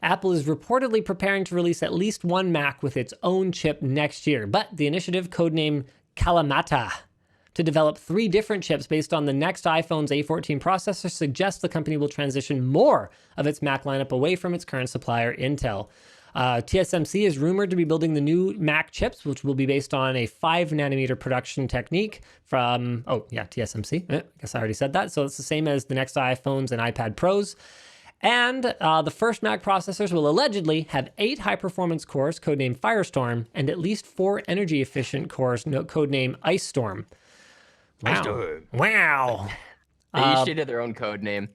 Apple is reportedly preparing to release at least one Mac with its own chip next year, but the initiative, codenamed Kalamata, to develop 3 different chips based on the next iPhone's A14 processor, suggests the company will transition more of its Mac lineup away from its current supplier, Intel. TSMC is rumored to be building the new Mac chips, which will be based on a 5-nanometer production technique from, TSMC. I guess I already said that. So it's the same as the next iPhones and iPad Pros. And the first Mac processors will allegedly have 8 high-performance cores, codenamed Firestorm, and at least 4 energy-efficient cores, codenamed Ice Storm. Wow. They each needed their own code name.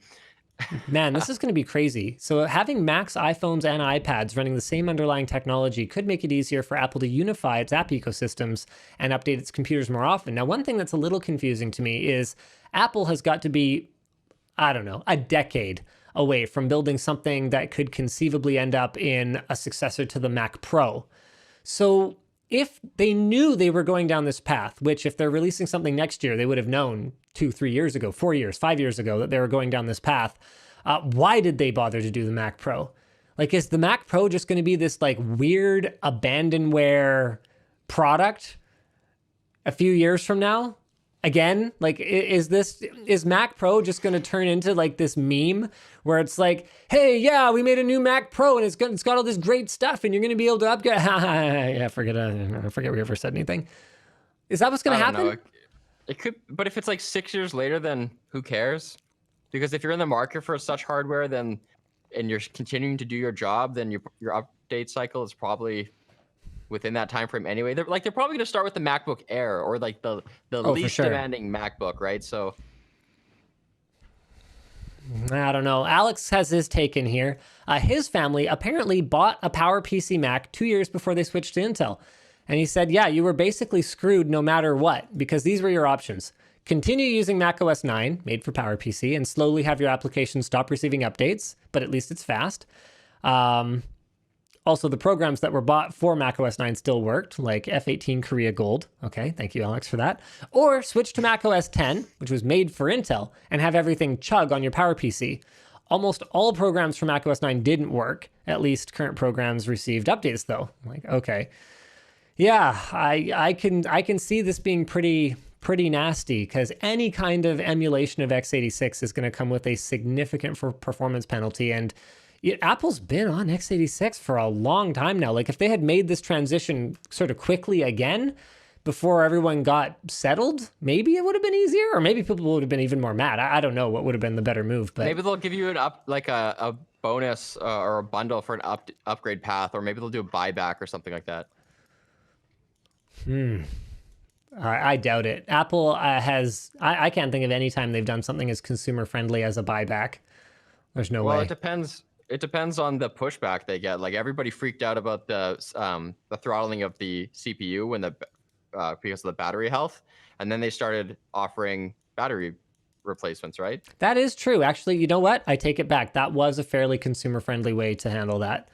Man, this is going to be crazy. So having Macs, iPhones, and iPads running the same underlying technology could make it easier for Apple to unify its app ecosystems and update its computers more often. Now, one thing that's a little confusing to me is Apple has got to be, a decade away from building something that could conceivably end up in a successor to the Mac Pro. So if they knew they were going down this path, which if they're releasing something next year, they would have known 2, 3 years ago, 4 years, 5 years ago that they were going down this path, why did they bother to do the Mac Pro? Like, is the Mac Pro just going to be this like weird abandonware product a few years from now? Again, like, is Mac Pro just going to turn into like this meme where it's like, hey, yeah, we made a new Mac Pro and it's got all this great stuff and you're going to be able to upgrade. Yeah, I forget we ever said anything. Is that what's going to happen? It could, but if it's like 6 years later, then who cares? Because if you're in the market for such hardware, and you're continuing to do your job, then your update cycle is probably within that time frame anyway. They're probably going to start with the MacBook Air or like the least demanding MacBook, right? So I don't know. Alex has his take in here. His family apparently bought a PowerPC Mac 2 years before they switched to Intel. And he said, yeah, you were basically screwed no matter what, because these were your options. Continue using macOS 9, made for PowerPC, and slowly have your application stop receiving updates, but at least it's fast. Also, the programs that were bought for macOS 9 still worked, like F18 Korea Gold. Okay, thank you, Alex, for that. Or switch to macOS 10, which was made for Intel, and have everything chug on your PowerPC. Almost all programs for macOS 9 didn't work. At least current programs received updates, though. Like, okay. Yeah, I can see this being pretty nasty, because any kind of emulation of x86 is going to come with a significant performance penalty. And Apple's been on x86 for a long time now. Like, if they had made this transition sort of quickly again before everyone got settled, maybe it would have been easier, or maybe people would have been even more mad. I don't know what would have been the better move, but maybe they'll give you a bonus or a bundle for an upgrade path, or maybe they'll do a buyback or something like that. I doubt it. Apple I can't think of any time they've done something as consumer friendly as a buyback. There's no way. Well, it depends on the pushback they get. Like, everybody freaked out about the throttling of the CPU because of the battery health, and then they started offering battery replacements, right? That is true. Actually, you know what? I take it back. That was a fairly consumer friendly way to handle that.